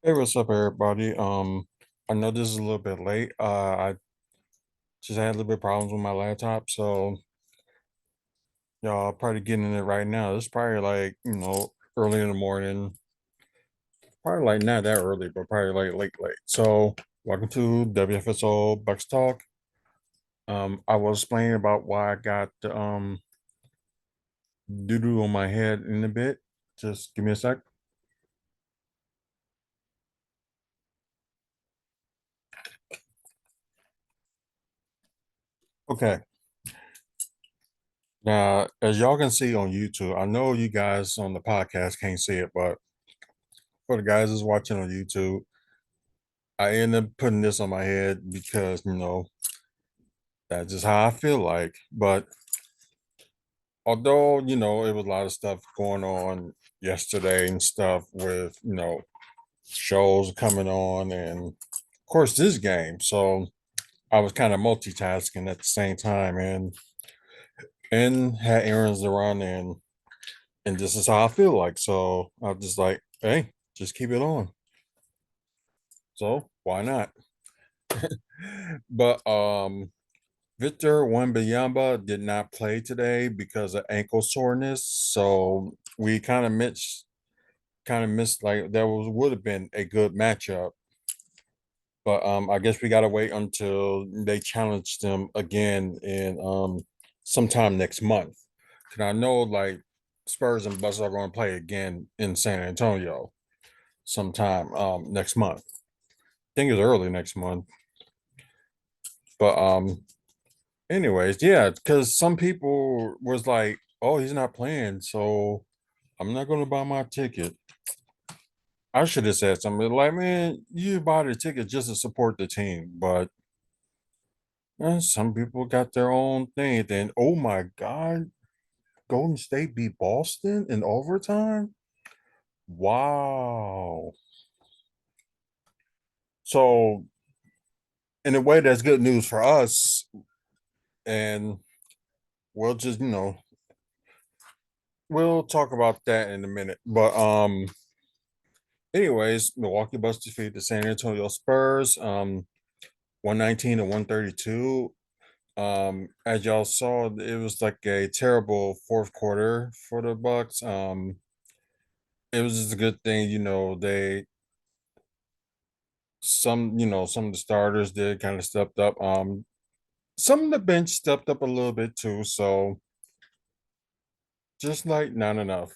Hey, what's up, everybody? I know this is a little bit late. I just had a little bit of problems with my laptop, so y'all probably getting in it right now. It's probably like, early in the morning. Probably like not that early, but probably like late. So, welcome to WFSO Bucks Talk. I was explaining about why I got the doo-doo on my head in a bit. Just give me a sec. Okay. Now, as y'all can see on YouTube, I know you guys on the podcast can't see it, but for the guys that's watching on YouTube, I end up putting this on my head because, that's just how I feel like. But although, it was a lot of stuff going on yesterday and stuff with, shows coming on and of course this game. So I was kind of multitasking at the same time and had errands to run and this is how I feel like. So I was just like, hey, just keep it on. So why not? But Victor Wembanyama did not play today because of ankle soreness. So we kind of missed like that was would have been a good matchup. But I guess we gotta wait until they challenge them again in sometime next month. Cause I know like Spurs and Bucks are going to play again in San Antonio sometime next month. I think it's early next month. But anyways, yeah, because some people was like, "Oh, he's not playing, so I'm not going to buy my ticket." I should have said something like, "Man, you bought a ticket just to support the team," but some people got their own thing. Then, oh my God, Golden State beat Boston in overtime. Wow. So, in a way, that's good news for us, and we'll just, we'll talk about that in a minute. But anyways, Milwaukee Bucks defeated the San Antonio Spurs, 119 to 132. As y'all saw, it was like a terrible fourth quarter for the Bucks. It was just a good thing, they some of the starters did kind of stepped up. Some of the bench stepped up a little bit too, so just like not enough.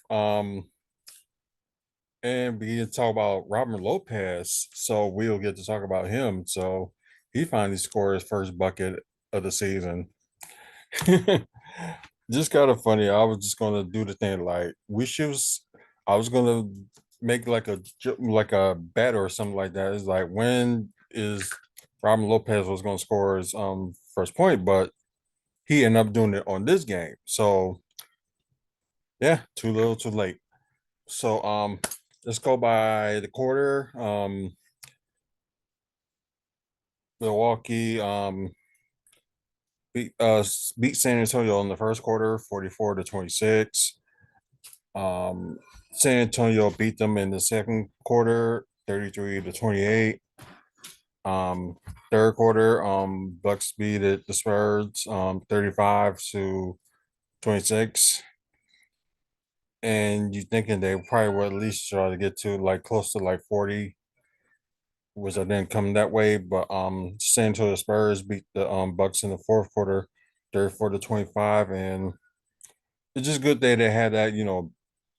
And we can talk about Robert Lopez, so we'll get to talk about him. So he finally scored his first bucket of the season. Just kind of funny. I was just gonna do the thing like we should. I was gonna make like like a bet or something like that. It's like when is Robin Lopez was gonna score his first point, but he ended up doing it on this game. So yeah, too little, too late. So let's go by the quarter. Milwaukee beat San Antonio in the first quarter, 44 to 26. Um, San Antonio beat them in the second quarter, 33 to 28. Um, Third quarter, Bucks beat the Spurs, 35 to 26. And you thinking they probably would at least try to get to like close to like 40, which I didn't come that way. But San Antonio Spurs beat the Bucks in the fourth quarter, 34 to 25. And it's just good that they had that,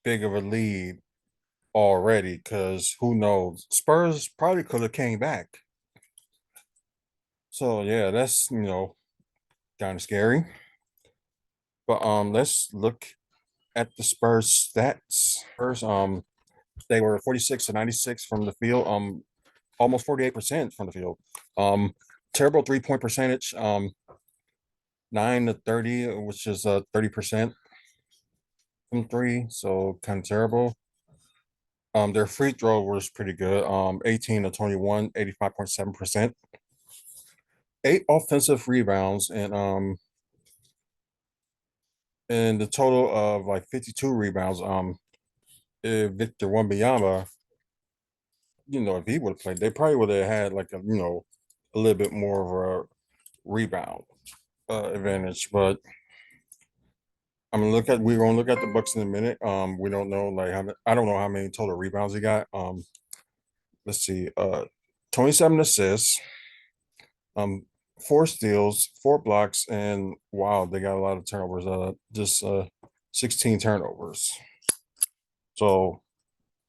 big of a lead already, because who knows? Spurs probably could have came back. So yeah, that's kind of scary. But let's look at the Spurs stats. Spurs, they were 46 to 96 from the field, almost 48% from the field. Um, Terrible 3-point percentage, 9 to 30, which is 30% from three, so kind of terrible. Their free throw was pretty good. 18 to 21, 85.7%. Eight offensive rebounds and the total of like 52 rebounds. Victor Wembanyama if he would have played, they probably would have had like a little bit more of a rebound advantage. But we're gonna look at the Bucks in a minute. We don't know like I don't know how many total rebounds he got. Let's see, 27 assists, um, 4 steals, 4 blocks, and wow, they got a lot of turnovers. Just 16 turnovers. So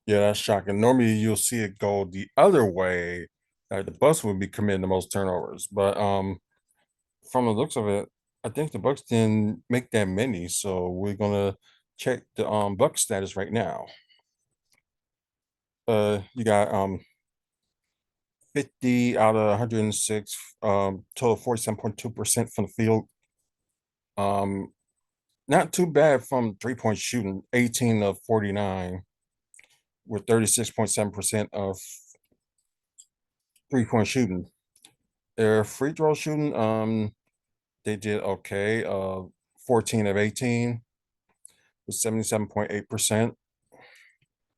yeah, that's shocking. Normally you'll see it go the other way. The Bucks would be committing the most turnovers, but from the looks of it, I think the Bucks didn't make that many. So we're gonna check the Bucks status right now. You got 50 out of 106, total 47.2% from the field. Um, Not too bad from 3-point shooting, 18 of 49 with 36.7% of 3-point shooting. Their free throw shooting, they did okay. 14 of 18 with 77.8%.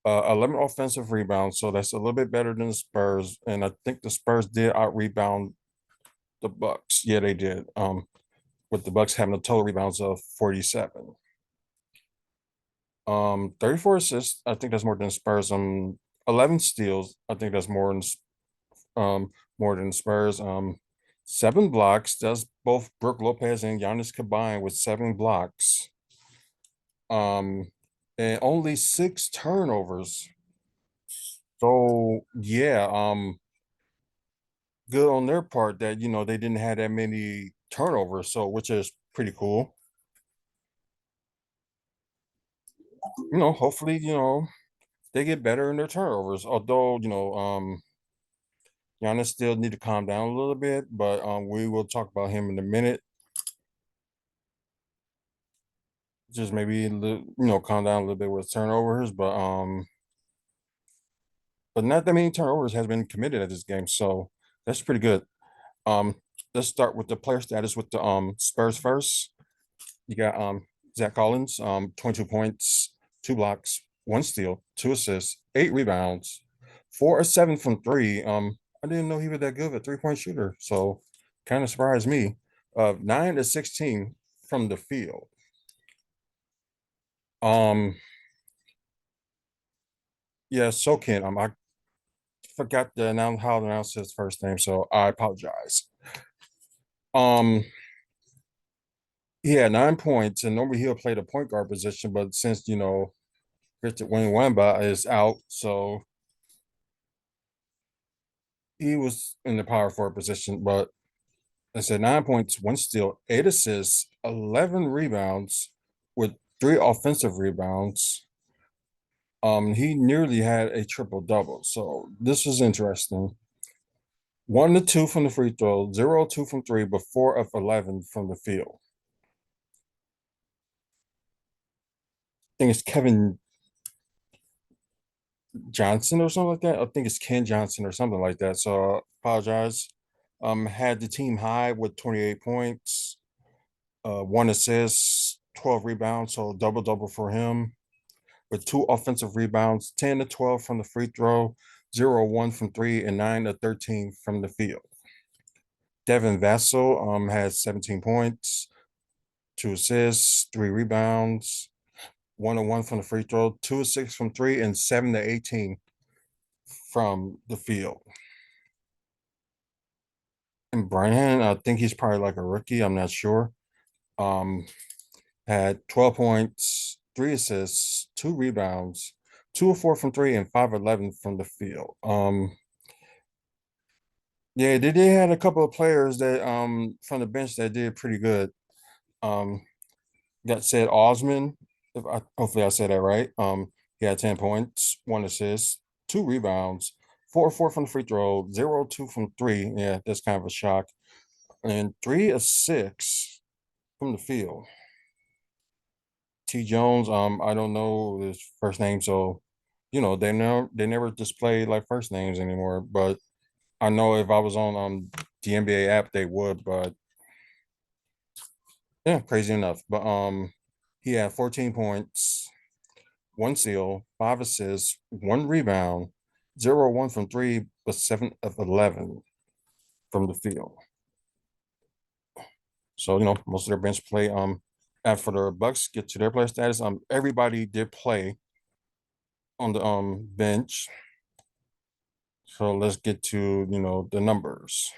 11 offensive rebounds, so that's a little bit better than the Spurs. And I think the Spurs did out rebound the Bucks. Yeah, they did. With the Bucks having a total rebounds of 47. 34 assists. I think that's more than Spurs. 11 steals. I think that's more than Spurs. 7 blocks. That's both Brooke Lopez and Giannis combined with 7 blocks. Um, and only 6 turnovers. So yeah, good on their part that they didn't have that many turnovers. So which is pretty cool. Hopefully, they get better in their turnovers. Although, Giannis still need to calm down a little bit, but we will talk about him in a minute. Just maybe calm down a little bit with turnovers, but not that many turnovers has been committed at this game, so that's pretty good. Um, let's start with the player status with the Spurs first. You got Zach Collins, 22 points, 2 blocks, 1 steal, 2 assists, 8 rebounds, 4 of 7 from three. I didn't know he was that good of a 3-point shooter, so kind of surprised me. 9 of 16 from the field. Um, yeah, so Ken, I forgot to announce how to announce his first name, so I apologize. Um, he had 9 points, and normally he'll play the point guard position, but since Richard Wayne Wamba is out, so he was in the power forward position. But I said 9 points, 1 steal, 8 assists, 11 rebounds with 3 offensive rebounds. He nearly had a triple double, so this is interesting. 1 to 2 from the free throw, 0-2 from three, but 4 of 11 from the field. I think it's Kevin Johnson or something like that. I think it's Ken Johnson or something like that. So apologize. Had the team high with 28 points, 1 assist, 12 rebounds, so double double for him with 2 offensive rebounds, 10 to 12 from the free throw, 0-1 from three, and 9 to 13 from the field. Devin Vassell has 17 points, 2 assists, 3 rebounds, 1-1 from the free throw, 2 of 6 from three, and 7 to 18 from the field. And Brian, I think he's probably like a rookie. I'm not sure. Um, had 12 points, 3 assists, 2 rebounds, 2 of 4 from three, and 5 of 11 from the field. Yeah, they did had a couple of players that from the bench that did pretty good. Um, that said Osman, hopefully I said that right. He had 10 points, 1 assist, 2 rebounds, 4 of 4 from the free throw, 0-2 from three. Yeah, that's kind of a shock. And 3 of 6 from the field. T Jones, I don't know his first name, so they never display like first names anymore. But I know if I was on the NBA app, they would. But yeah, crazy enough. But he had 14 points, 1 steal, 5 assists, 1 rebound, 0-1 from three, but 7 of 11 from the field. So, most of their bench play. After the Bucks get to their player status, everybody did play on the bench. So let's get to the numbers.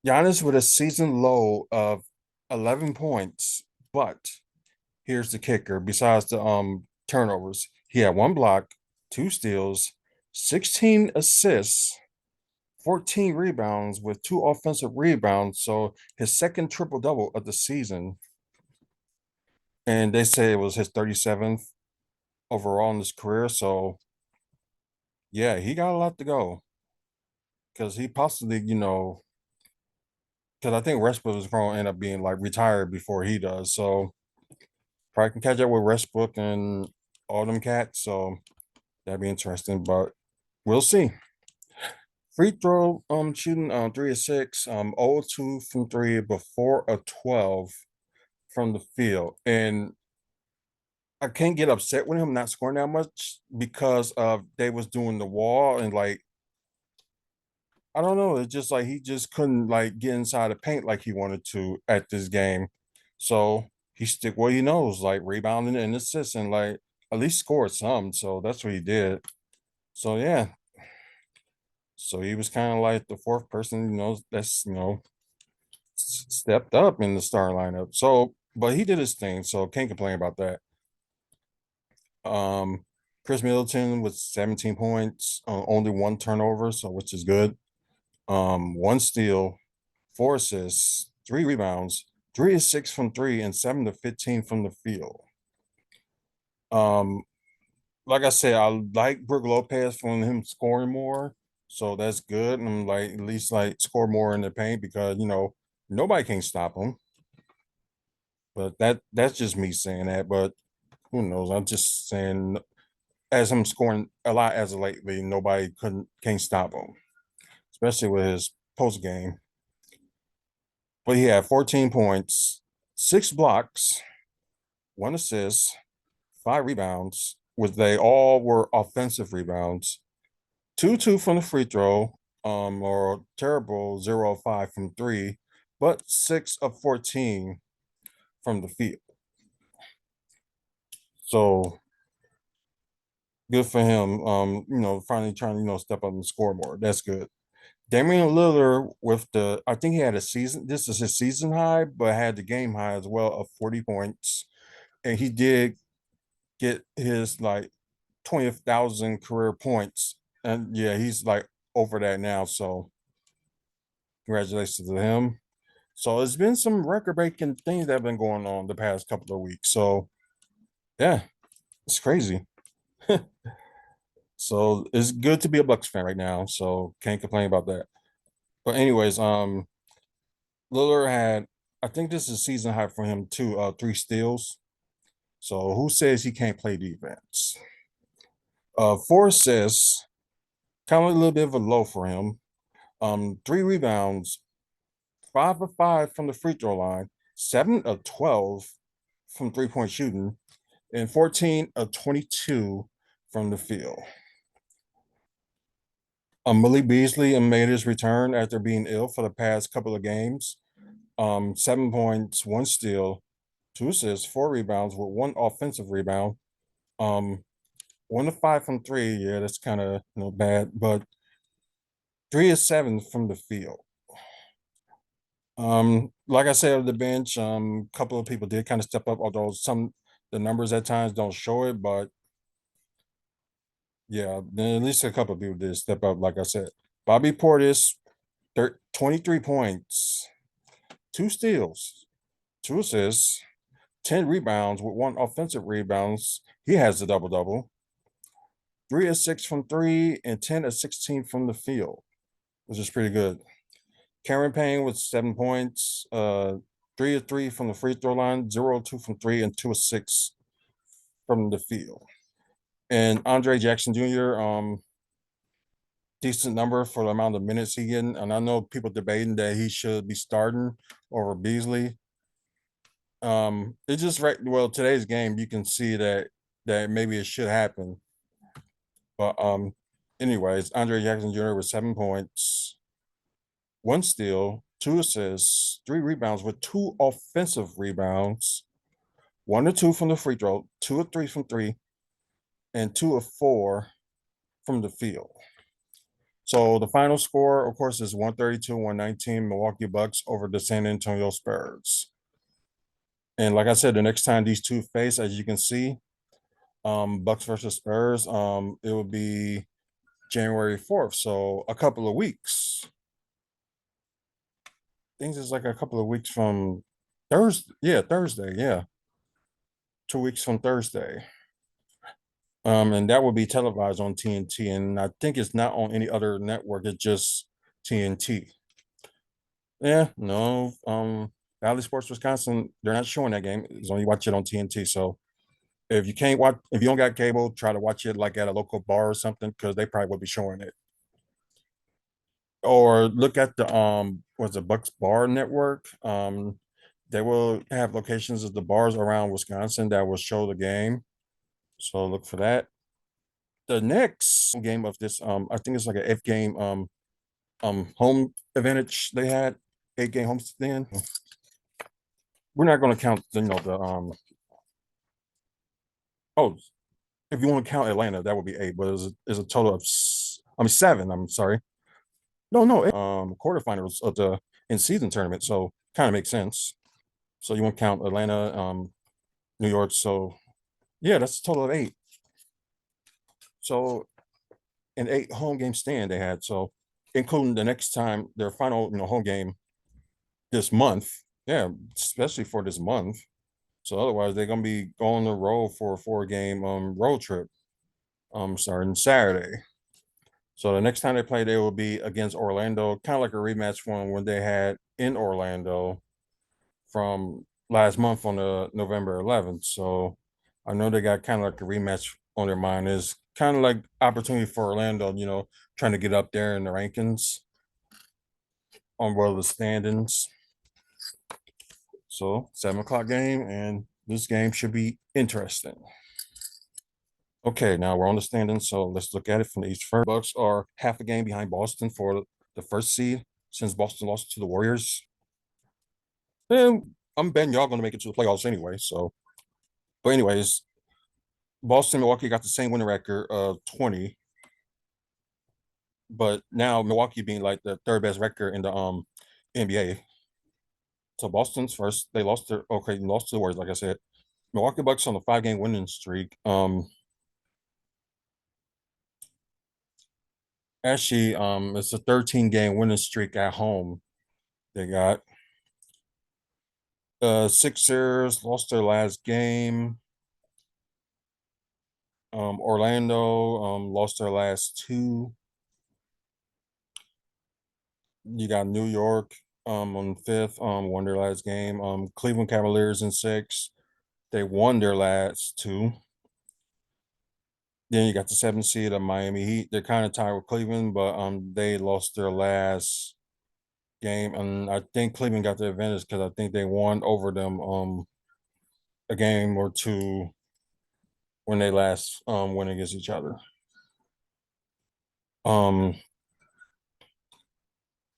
Giannis with a season low of 11 points, but here's the kicker. Besides the turnovers, he had one block, two steals, 16 assists, 14 rebounds with two offensive rebounds. So his second triple double of the season. And they say it was his 37th overall in his career. So yeah, he got a lot to go because he possibly, because I think Westbrook is going to end up being like retired before he does. So probably can catch up with Westbrook and all them cats. So that'd be interesting, but we'll see. Free throw shooting 3 of 6, 0 2 from three, but 4 of 12 from the field. And I can't get upset with him not scoring that much because they was doing the wall and like I don't know, it's just like he just couldn't like get inside the paint like he wanted to at this game. So he stick what he knows, like rebounding and assisting, like at least scored some. So that's what he did. So yeah. So he was kind of like the fourth person, that's stepped up in the starting lineup. So, but he did his thing, so can't complain about that. Um, Chris Middleton with 17 points, only one turnover, so which is good. One steal, 4 assists, 3 rebounds, 3 of 6 from three, and 7 of 15 from the field. Um, like I said, I like Brook Lopez from him scoring more, so that's good. And I'm like at least like score more in the paint because nobody can stop him. But that's just me saying that. But who knows? I'm just saying as I'm scoring a lot as of lately, nobody can't stop him, especially with his post game. But he had 14 points, 6 blocks, 1 assist, 5 rebounds, which they all were offensive rebounds. 2 from the free throw, or terrible 0 of 5 from three, but 6 of 14 from the field. So good for him. Finally trying to, step up and score more. That's good. Damian Lillard with I think he had a season, this is his season high, but had the game high as well of 40 points. And he did get his like 20,000 career points. And yeah, he's like over that now. So congratulations to him. So it's been some record breaking things that have been going on the past couple of weeks. So yeah, it's crazy. So it's good to be a Bucks fan right now. So can't complain about that. But anyways, Lillard had, I think this is season high for him too, 3 steals. So who says he can't play defense? 4 assists, kind of a little bit of a low for him. 3 rebounds, 5 of 5 from the free throw line, 7 of 12 from 3-point shooting, and 14 of 22 from the field. Malik Beasley made his return after being ill for the past couple of games. 7 points, 1 steal, 2 assists, 4 rebounds with 1 offensive rebound. 1 of 5 from three. Yeah, that's kind of bad, but 3 of 7 from the field. Like I said, on the bench, a couple of people did kind of step up, although the numbers at times don't show it, but yeah, then at least a couple of people did step up, like I said. Bobby Portis, 23 points, 2 steals, 2 assists, 10 rebounds with 1 offensive rebounds. He has the double-double. 3 of 6 from three and 10 of 16 from the field, which is pretty good. Cameron Payne with 7 points, 3 of 3 from the free throw line, 0 of 2 from three, and 2 of 6 from the field. And Andre Jackson Jr., decent number for the amount of minutes he getting. And I know people debating that he should be starting over Beasley. It's just right. Well, today's game, you can see that maybe it should happen. But anyways, Andre Jackson Jr. with 7 points, one steal, two assists, three rebounds with two offensive rebounds, one or two from the free throw, two or three from three, and two or four from the field. So the final score, of course, is 132-119 Milwaukee Bucks over the San Antonio Spurs. And like I said, the next time these two face, as you can see, Bucks versus Spurs, it will be January 4th. So a couple of weeks. Things is like a couple of weeks from Thursday. Yeah, Thursday. Yeah. 2 weeks from Thursday. And that will be televised on TNT. And I think it's not on any other network, it's just TNT. Yeah, no. Valley Sports Wisconsin, they're not showing that game. It's only watch it on TNT. So if you can't watch, if you don't got cable, try to watch it like at a local bar or something, because they probably will be showing it. Or look at the what's the Bucks Bar Network. They will have locations of the bars around Wisconsin that will show the game. So look for that. The next game of this, I think it's like an 8 game home advantage they had, 8 game homestand. We're not going to count the oh, if you want to count Atlanta, that would be 8, but it's a total of I mean 7. I'm sorry. No, quarterfinals of the in season tournament, so kind of makes sense. So you won't count Atlanta, New York. So yeah, that's a total of 8. So an 8 home game stand they had. So including the next time their final home game this month. Yeah, especially for this month. So otherwise they're gonna be on the road for a 4 game road trip starting Saturday. So the next time they play, they will be against Orlando, kind of like a rematch from when they had in Orlando from last month on the November 11th. So I know they got kind of like a rematch on their mind. Is kind of like opportunity for Orlando, trying to get up there in the rankings on the standings. So 7 o'clock game, and this game should be interesting. Okay, now we're on the standings, so let's look at it from the East first. Bucks are half a game behind Boston for the first seed since Boston lost to the Warriors. And I'm betting y'all going to make it to the playoffs anyway. So, but anyways, Boston, Milwaukee got the same winning record of 20, but now Milwaukee being like the third best record in the NBA. So Boston's first. They lost lost to the Warriors, like I said. Milwaukee Bucks on a 5 game winning streak. Actually, it's a 13 game winning streak at home. They got Sixers lost their last game. Orlando lost their last 2. You got New York on 5th, won their last game. Cleveland Cavaliers in 6th. They won their last 2. Then you got the 7th seed of Miami Heat. They're kind of tied with Cleveland, but they lost their last game, and I think Cleveland got the advantage because I think they won over them a game or two when they last went against each other. Um,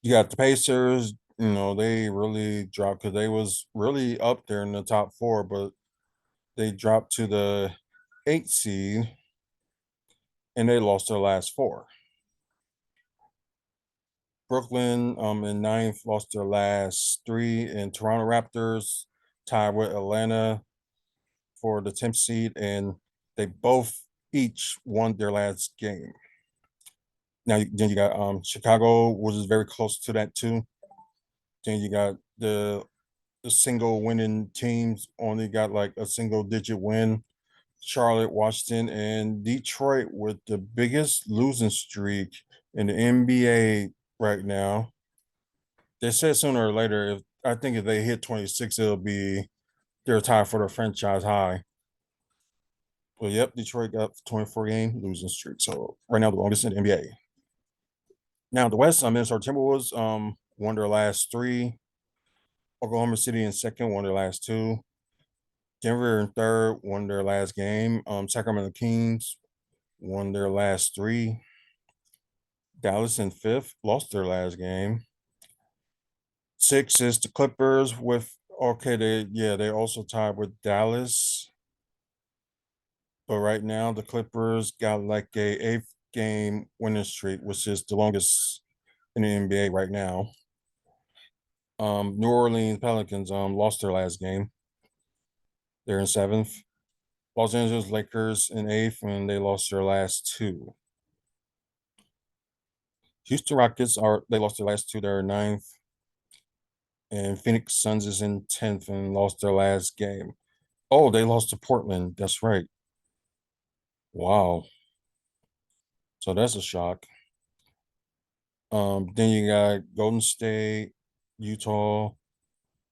you got the Pacers. They really dropped because they was really up there in the top 4, but they dropped to the 8th seed and they lost their last 4. Brooklyn in 9th lost their last 3, and Toronto Raptors tied with Atlanta for the 10th seed, and they both each won their last game. Now then you got Chicago, which is very close to that too. Then you got the single winning teams only got like a single digit win. Charlotte, Washington, and Detroit with the biggest losing streak in the NBA right now. They said sooner or later, if they hit 26, it'll be their tie for the franchise high. Well, yep, Detroit got 24 game losing streak. So right now the longest in the NBA. Now the West, Minnesota Timberwolves won their last 3. Oklahoma City in second, won their last 2. Denver in third, won their last game. Sacramento Kings won their last three. Dallas in fifth, lost their last game. Six is the Clippers with okay, they also tied with Dallas. But right now the Clippers got like a eighth game winning streak, which is the longest in the NBA right now. New Orleans Pelicans lost their last game. They're in seventh. Los Angeles Lakers in eighth, and they lost their last two. Houston Rockets are they lost their last two. They're ninth, and Phoenix Suns is in 10th and lost their last game. Oh, they lost to Portland. That's right. Wow. So that's a shock. Then you got Golden State, Utah.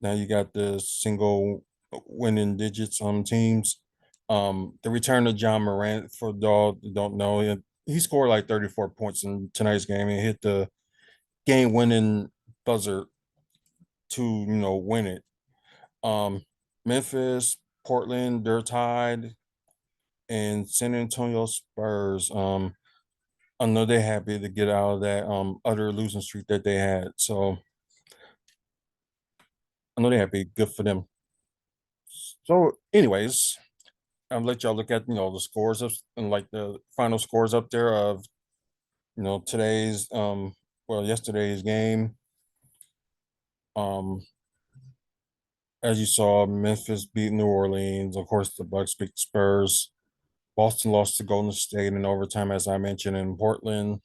Now you got the single winning digits teams. The return of John Morant for those that don't know, he scored like 34 points in tonight's game and hit the game winning buzzer to win it. Um, Memphis, Portland, they're tied, and San Antonio Spurs. I know they're happy to get out of that utter losing streak that they had. So I know they're happy. Good for them. So, anyways, I'll let y'all look at the scores of and like the final scores up there of today's yesterday's game. Um, as you saw, Memphis beat New Orleans. Of course, the Bucks beat the Spurs. Boston lost to Golden State in overtime, as I mentioned, and Portland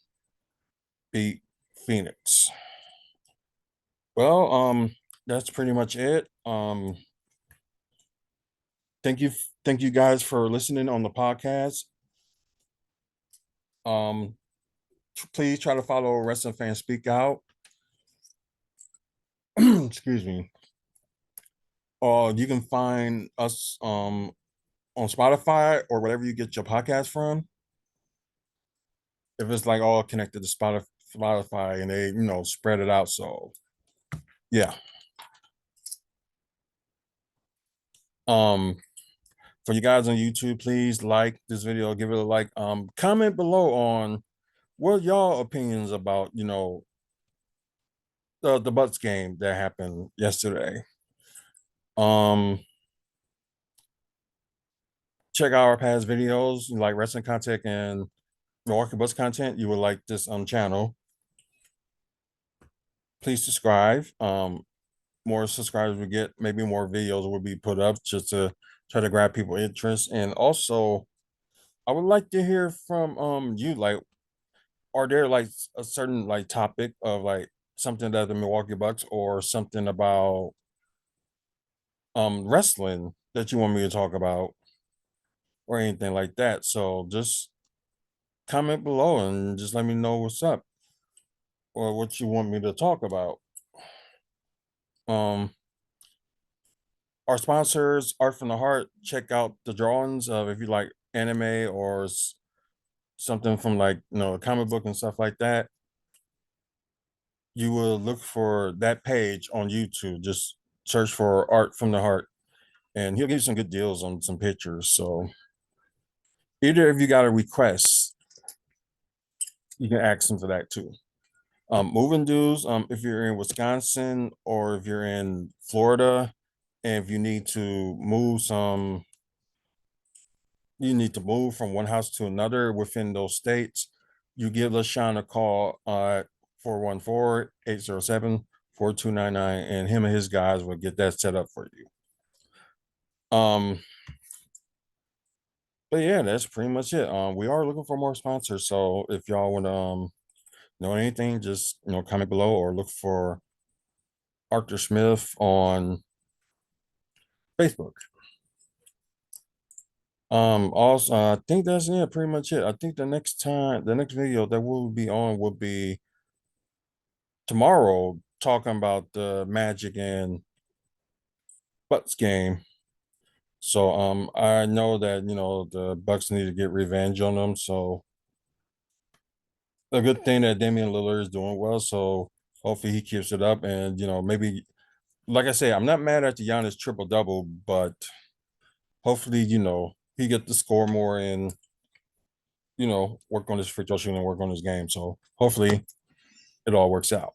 beat Phoenix. Well, that's pretty much it. Thank you, thank you guys for listening on the podcast. Um, Please try to follow Wrestling Fan Speak Out. Excuse me. You can find us on Spotify or whatever you get your podcast from. If it's like all connected to Spotify and they spread it out. So yeah. Um, for you guys on YouTube, please like this video, give it a like. Comment below on what y'all opinions about the Bucks game that happened yesterday. Um, check out our past videos like wrestling content and Milwaukee Bucks content. You will like this channel. Please subscribe. More subscribers we get, maybe more videos will be put up just to try to grab people interest. And also, I would like to hear from you. Like, are there like a certain like topic of like something that the Milwaukee Bucks or something about wrestling that you want me to talk about or anything like that? So just comment below and just let me know what's up or what you want me to talk about. Um our sponsors, Art from the Heart. Check out the drawings of if you like anime or something from like a comic book and stuff like that. You will look for that page on YouTube. Just search for Art from the Heart, and he'll give you some good deals on some pictures. So either if you got a request, you can ask him for that too. Moving dues. If you're in Wisconsin or if you're in Florida, and if you need to move from one house to another within those states, you give LaShawn a call at 414-807-4299, and him and his guys will get that set up for you. But yeah, that's pretty much it. We are looking for more sponsors, so if y'all want to know anything, just comment below or look for Arthur Smith on Facebook. Also, I think that's pretty much it. I think the next video that we'll be on will be tomorrow, talking about the Magic and Bucks game. So I know that the Bucks need to get revenge on them. So a good thing that Damian Lillard is doing well. So hopefully he keeps it up, and maybe like I say, I'm not mad at the Giannis triple double, but hopefully he get to score more and work on this free throw shooting and work on this game. So hopefully it all works out.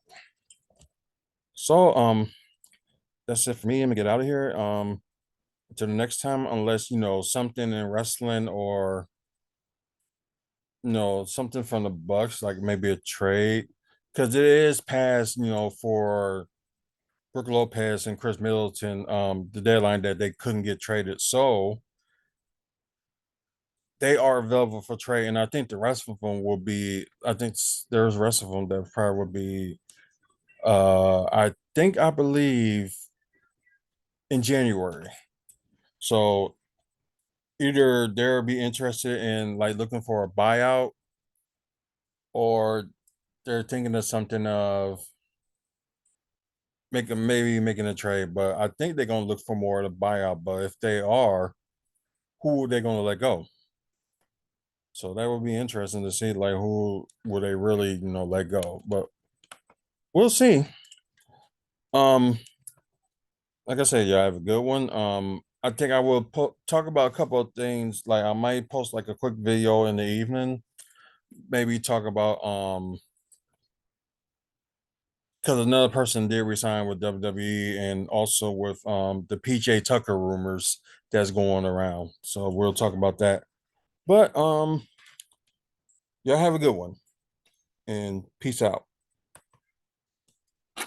So that's it for me. I'm gonna get out of here. Until the next time, unless something in wrestling or something from the Bucks, like maybe a trade, because it is past for Brook Lopez and Chris Middleton, the deadline that they couldn't get traded. So they are available for trade, and I think the rest of them will be. I think there's the rest of them that probably will be. I believe in January. So either they'll be interested in like looking for a buyout, or they're thinking of something of making a trade. But I think they're gonna look for more of a buyout. But if they are, who are they gonna let go? So that would be interesting to see, like who will they really, let go. But we'll see. Um, like I said, yeah, I have a good one. I think I will talk about a couple of things. Like I might post like a quick video in the evening. Maybe talk about because another person did resign with WWE, and also with the PJ Tucker rumors that's going around. So we'll talk about that. But y'all have a good one and peace out.